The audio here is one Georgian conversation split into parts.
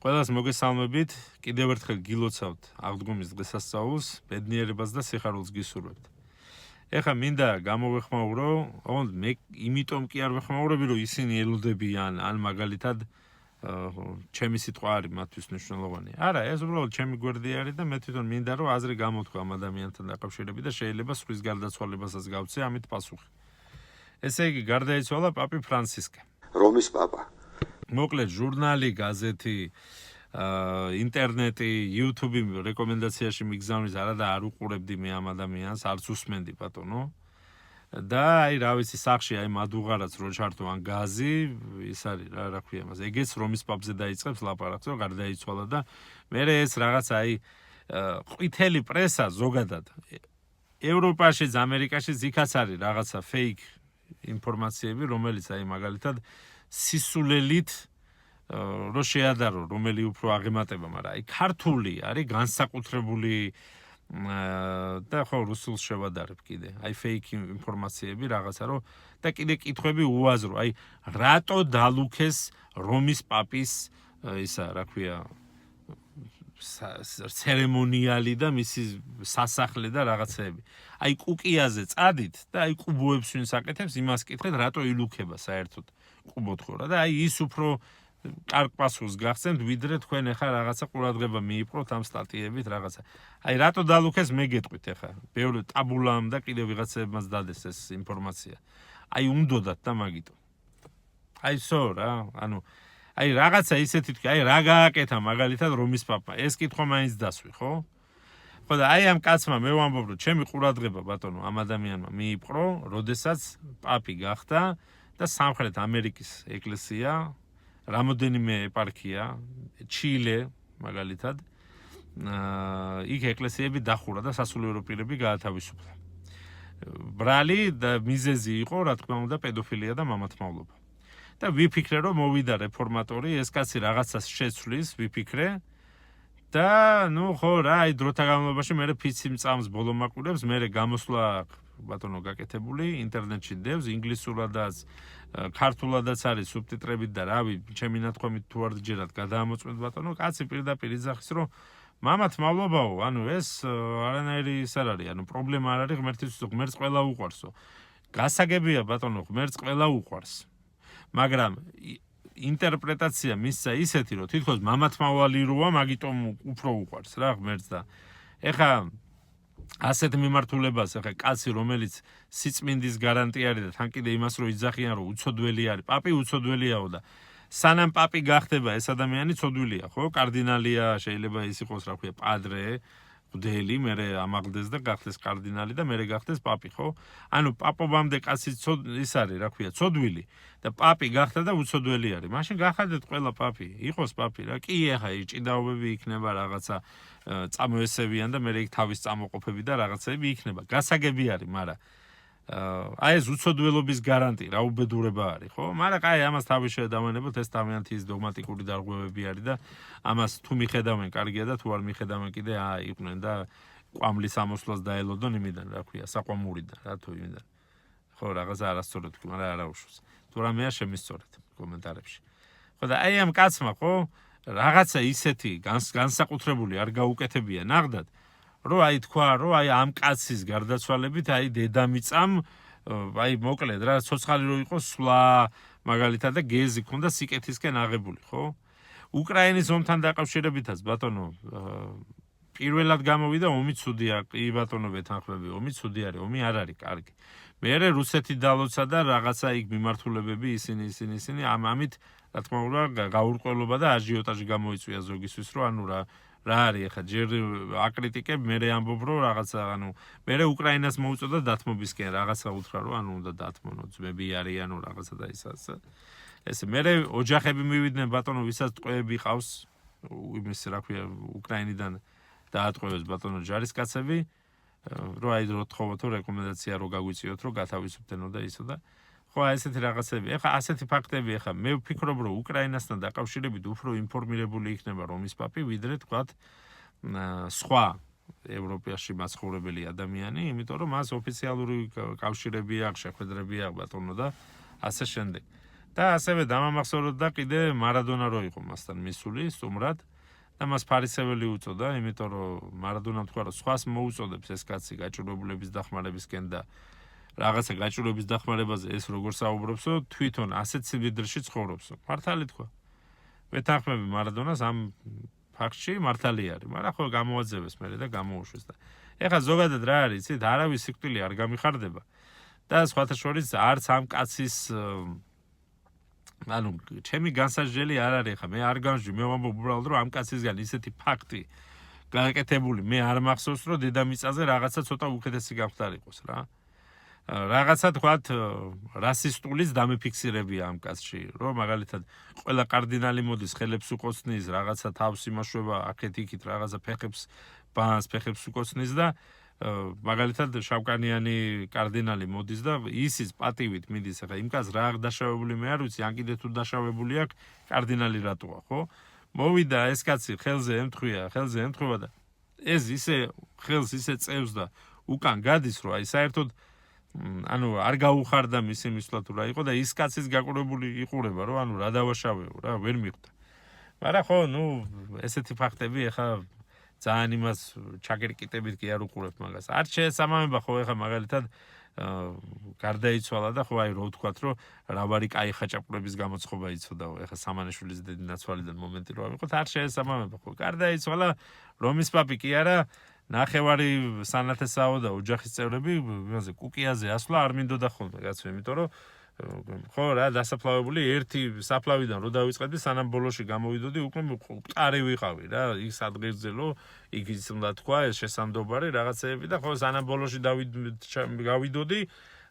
ყველას მოგესალმებით, კიდევ ერთხელ გილოცავთ აღდგომის დღესასწაულს, ბედნიერებას და სიხარულს გისურვებთ. ეხლა მინდა გამოვეხმაურო, ოღონდ მე იმიტომ კი არ ვეხმაურები, რომ ისინი ელოდებიან, ან მაგალითად ჩემი სიტყვა არის მათთვის მნიშვნელოვანი. არა, ეს უბრალოდ ჩემი გვერდი არის და მე თვითონ მინდა რომ აზრი გამოთქვა ამ ადამიანთან დაკავშირებით და შეიძლება სხვის გარდაცვალებასაც გავცე ამით პასუხი. ესე იგი, გარდაიცვალა პაპი ფრანცისკე. რომის პაპა. მოკლედ ჟურნალი, გაზეთი, ინტერნეტი, YouTube რეკომენდაციაში მიგზავნის არა და არ უყურებდი მე ამ ადამიანს, არც უსმენდი ბატონო. და აი რა ვიცი სახში აი მადუღარაც რო ჩართო ან გაზი, ის არის რა ქვია მას. ეგეც რომის პაპზე დაიწყებს ლაპარაკს, რომ გარდაიცვალა და მე ეს რაღაც აი ყვითელი პრესა ზოგადად ევროპაშიც, ამერიკაშიც იქაც არის რაღაცა ფეიქ ინფორმაციები, რომელიც აი მაგალითად სისულელით რო შეადარო, რომელი უფრო აღემატება, მაგრამ აი ქართული არის განსაკუთრებული და ხო რუსულს შევადარებ კიდე. აი ფეიქ ინფორმაციები რაღაცა რომ და კიდე კითხვები უაზრო. აი რატო დალუქეს რომის პაპის ისა რა ქვია ცერემონიალი და მისი სასახლე და რაღაცეები. აი კუკიაზე წადით და აი კუბოებს ვინც აკეთებს, იმას კითხეთ, რატო ილუქება საერთოდ კუბოთ ხო რა და აი ის უფრო კარგ პასუხს გახსენთ, ვიდრე თქვენ ახლა რაღაცა ყურადღება მიიპყროთ ამ სტატიებით რაღაცა. აი რატო დალუქეს მე გეტყვით ახლა. ბევრი ტაბულამ და კიდევ ვიღაცებმაც დადეს ეს ინფორმაცია. აი უნდოდათ და მაგიტო. აი სო რა, ანუ აი რაღაცა ისეთი თქვი, აი რა გააკეთა მაგალითად რომის პაპა. ეს კითხვა მაინც დასვი, ხო? ხო და აი ამ კაცმა მე ვამბობ, რომ ჩემი ყურადღება ბატონო ამ ადამიანმა მიიპყრო, როდესაც პაპი გახდა და სამხრეთ ამერიკის ეკლესია, რამოდენიმე ეპარქია, ჩილე მაგალითად, იქ ეკლესიები დახურა და სასულიერო პირები გაათავისუფლა. ბრალი და მიზეზი იყო, რა თქმა უნდა, პედოფილია და მამათმავლობა. და ვიფიქრე, რომ მოვიდა რეფორმატორი, ეს კაცი რაღაცას შეცვლის, ვიფიქრე. და ნუ ხო რა, აი დროთა განმავლობაში მე ფიცი მწამს ბოლომაკვირებს, მე გამოსვლა ბატონო გაკეთებული, ინტერნეტში დევს, ინგლისურადაც, ქართულადაც არის სუბტიტრებით და რავი, ჩემი ნათქვამით თუ არ ჯერათ გადაამოწმეთ ბატონო, კაცი პირდაპირ იძახის, რომ მამათმავლობაო, ანუ ეს არანაირი ის არ არის, ანუ პრობლემა არ არის ღმერთის ღმერთს ყველა უყვარსო. გასაგებია ბატონო, ღმერთს ყველა უყვარს. მაგრამ ინტერპრეტაცია მისცა ისეთი, რომ თითქოს მამათმავალი როა, მაგიტომ უფრო უყვარს რა ღმერთს და ეხა ასეთ მიმართულებას ეხა კაცი, რომელიც სიწმინდის გარანტი არის და თან კიდე იმას რომ იძახიან, რომ უცოდველი არის, პაპი უცოდველიაო და სანამ პაპი გახდება ეს ადამიანი ცოდვილია, ხო? კარდინალია, შეიძლება ის იყოს, რა ქვია, პადრე, მღვდელი, მერე ამაღლდეს და გახდეს კარდინალი და მერე გახდეს პაპი, ხო? ანუ პაპობამდე კაცი ის არის, რა ქვია, ცოდვილი და პაპი გახდა და უცოდველი არის. მაშინ გახადეთ ყველა პაპი, იყოს პაპი რა. კი, ახლა ჭიდაობები იქნება რაღაცა წამოესევიან და მერე იქ თავის წამოყოფები და რაღაცები იქნება. გასაგები არის, მაგრამ აი ეს უცოდველობის გარანტი რა უბედურება არის, ხო? მაგრამ აი ამას თავის შედავანებოთ, ეს თავიანთი ის დოგმატიკური დარღვევები არის და ამას თუ მიხედავენ, კარგია და თუ არ მიხედავენ კიდე იყვნენ და ყვამლის ამოსვლას დაელოდონ იმიდან, რა ქვია, საყვამურიდან, რა თუ იმიდან. ხო, რაღაცა არასწორად თქვი, მაგრამ არა უშავს. თუ რამეა შემისწორეთ კომენტარებში. ხო და აი ამ კაცმა, ხო, რაღაცა ისეთი განსაკუთრებული არ გაუკეთებია ნახდათ, რომ აი თქვა, რომ აი ამ კაცის გარდაცვალებით აი დედამიწამ აი მოკლედ რა ცოცხალი რო იყოს სვლა მაგალითად და გეზი ქონდა სიკეთისკენ აღებული, ხო? უკრაინის ომთან დაკავშირებითაც ბატონო პირველად გამოვიდა ომი ცუდია, კი ბატონო ვეთანხმები, ომი ცუდი არის, ომი არ არის კარგი. მერე რუსეთი დალოცა და რაღაცა იქ მიმართულებები ისინი ამით რა თქმა უნდა გაურკვევლობა და აჟიოტაჟი გამოიწვია ზოგისთვის, რომ ანუ რა არის ახლა ჯერ აკრიტიკებ, მერე ამბობ, რომ რაღაცა ანუ მერე უკრაინას მოუწოდა დათმობისკენ, რაღაცა უთხრა, რომ ანუ უნდა დათმონო, ძმები არიანო რაღაცა და ისაც. ესე მერე ოჯახები მივიდნენ ბატონო, ვისაც ტყვეები ყავს, იმის რა ქვია, უკრაინიდან დაატყვევეს ბატონო ჯარისკაცები, რომ აი რო თხოვოთო რეკომენდაცია რო გაგვიწიოთ, რომ გათავისუფლდნო და ისო და ხო ესეთი რაღაცები. ეხლა ასეთი ფაქტები ეხლა მე ვფიქრობ, რომ უკრაინასთან დაკავშირებით უფრო ინფორმირებული იქნება რომის პაპი, ვიდრე თქვათ სხვა ევროპაში მაცხოვრებელი ადამიანი, იმიტომ რომ მას ოფიციალური კავშირები აქვს, შეხვედრები აქვს ბატონო და ასე შემდეგ. და ასევე დამამახსოვრდა კიდე მარადონა რო იყო მასთან მისული სტუმრად და მას ფარისეველი უწოდა, იმიტომ რომ მარადონამ თქვა რომ სხვას მოუწოდებს ეს კაცი გაჭირვებულების დახმარებისკენ და რაღაცა გაჭირვების დახმარებაზე ეს როგორ საუბრობსო, თვითონ ასეთ სიმდიდრეში ცხოვრობსო. მართალი თქვა. ვეთანხმები მარადონას ამ ფაქტში მართალი არის, მაგრამ ხო გამოაძევეს მერე და გამოუშვეს და ეხლა ზოგადად რა არის, იცით, არავის სიკვდილი არ გამიხარდება და სხვათა შორის არც ამ კაცის ანუ ჩემი განსაჯელი არ არის ხა მე არ გამჟი მე ვამბობ უბრალოდ რომ ამ კაცისგან ისეთი ფაქტი გააკეთებული მე არ მახსოვს რომ დედამიწაზე რაღაცა ცოტა უკეთესი გამხდარიყოს რა რაღაცა თქვათ რასისტულის დამიფიქსირებია ამ კაცში რომ მაგალითად ყველა კარდინალი მოდის ხელებს უკოცნის რაღაცა თავს იმაშვება აქეთ იქით რაღაცა ფეხებს ბანს ფეხებს უკოცნის და მაგალითად შავკანიანი კარდინალი მოდის და ისის პატივით მიდის ახლა იმ კაც რა დაშავებული მე არ ვიცი ან კიდე თუ დაშავებული აქვს კარდინალი რატოა ხო მოვიდა ეს კაცი ხელზე ემთხვევა და ეს ისე ხელს ისე წევს და უკან გადის რომ აი საერთოდ ანუ არ გაუხარდა მისი მისვლა თუ რა იყო და ის კაცის გაყურებული იყურება რომ ანუ რა დავაშავეო რა ვერ მიხვდა მაგრამ ხო ნუ ესეთი ფაქტები ახლა ძალიან იმას ჩაგერკიტებით კი არ უყურებ მაგას. არ შეესაბამება ხო ეხა მაგალითად გარდაიცვალა და ხო აი რო ვთქვათ რომ რავარი კაი ხაჭაპურების გამოცხობა იცოდაო ეხა სამანიშვილის დედი ნაცვალიდან მომენტი რო ავიღოთ არ შეესაბამება ხო გარდაიცვალა რომის პაპი კი არა ნახევარი სანათესაო და ოჯახის წევრები იმაზე კუკიაზე ასვლა არ მინდოდა ხოლმე კაცო იმიტომ რომ ხო რა დასაფლავებული ერთი საფლავიდან რო დავიწყებდი სანამ ბოლოში გამოვიდოდი უკვე მყარი ვიყავი რა ის ადგილზელო იქ ის უნდა თქვა ეს შესამდობარი რაღაცეები და ხო სანამ ბოლოში გავიდოდი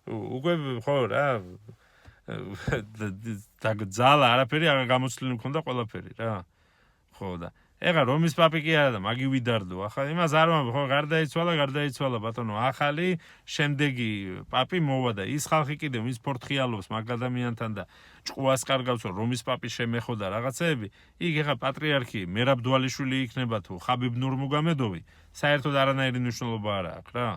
უკვე ხო რა ძალა არაფერი არ გამოცლილი მქონდა ყველაფერი რა ხო და ეხა რომის პაპი კი არა და მაგი ვიდარდო ახლა იმას არ ვამბობ ხო გარდაიცვალა ბატონო ახალი შემდეგი პაპი მოვა და ის ხალხი კიდევ ის ფორთხიალობს მაგ ადამიანთან და ჭკუას კარგავს რომ რომის პაპი შემეხოდა რაღაცეები იქ ეხა პატრიარქი მერაბ დვალიშვილი იქნება თუ ხაბიბ ნურმუგამედოვი საერთოდ არანაირი მნიშვნელობა არ აქვს რა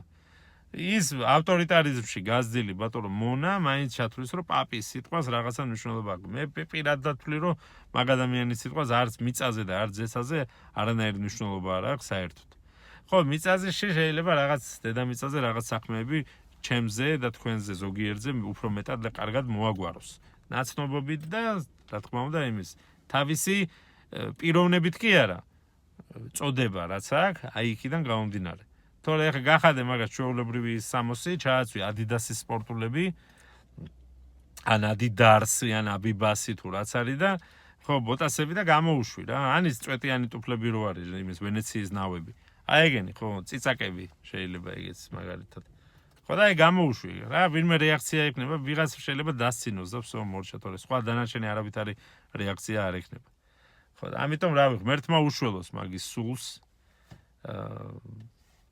ის ავტორიტარიზმში გაზრდილი ბატონო მონა მაინც ჩათვლის რომ პაპის სიტყვას რაღაცა მნიშვნელობა აქვს მე პირადად ვთვლი რომ მაგ ადამიანის სიტყვას არც მიწაზე და არც ზესაზე არანაირი მნიშვნელობა არ აქვს საერთოდ ხო მიწაზეში შეიძლება რაღაც დედამიწაზე რაღაც საქმეები ჩემზე და თქვენზე ზოგიერთზე უფრო მეტად და კარგად მოაგვაროს ნაცნობობით და რა თქმა უნდა იმის თავისი პიროვნებით კი არა წოდება რაც აქვს აი იქიდან გამომდინარე თორე ახლა გახადე მაგას ჩვეულებრივი სამოსი ჩააცვი ადიდასის სპორტულები ან ადიდარსი ან აბიბასი თუ რაც არის და ხო ბოტასები და გამოუშვი რა ანის წვეტიანი ტუფლები რო არის იმის ვენეციის ნავები აი ეგენი ხო ციცაკები შეიძლება ეგეც მაგალითად ხო და აი გამოუშვი რა ვინმე რეაქცია ექნება ვიღაც შეიძლება დასცინოს და ვсё მორჩა თორე სხვა დანარჩენი არავითარი რეაქცია არ ექნება ხო და ამიტომ რა ღმერთმა უშველოს მაგის სულს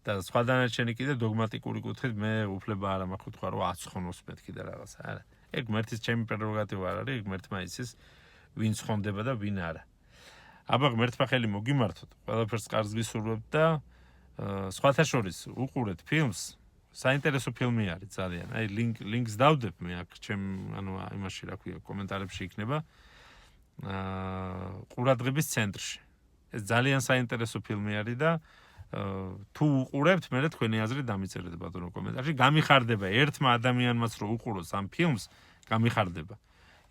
და სხვა დანარჩენი კიდე დოგმატიკური კუთხით მე უფლება არ მაქვს თქვა რომ აცხონოს მეთქი და რაღაცა არა ეგ ღმერთის ჩემი პრეროგატივა არ არის ღმერთმა იცის ვინ ცხონდება და ვინ არა აბა ღმერთმა ხელი მოგიმართოთ ყველაფერს კარგს გისურვებთ და სხვათა შორის უყურეთ ფილმს საინტერესო ფილმი არის ძალიან აი ლინკს დავდებ მე აქ ჩემ ანუ იმაში რა ქვია კომენტარებში იქნება ყურადღების ცენტრში ეს ძალიან საინტერესო ფილმი არის და თუ უყურებთ მე თქვენი აზრი დამიწერეთ ბატონო კომენტარში გამიხარდება ერთმა ადამიანმაც რო უყუროს ამ ფილმს გამიხარდება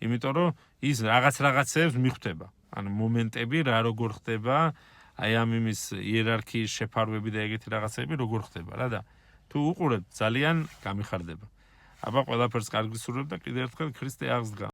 იმიტომ რომ ის რაღაცეებს მიხვდება ანუ მომენტები რა როგორ ხდება აი ამ იმის იერარქიის შეფარვები და ეგეთი რაღაცები როგორ ხდება რა და თუ უყურებთ ძალიან გამიხარდება აბა ყველაფერს კარგს ვსურვებ და კიდევ ერთხელ ქრისტე აღსდგა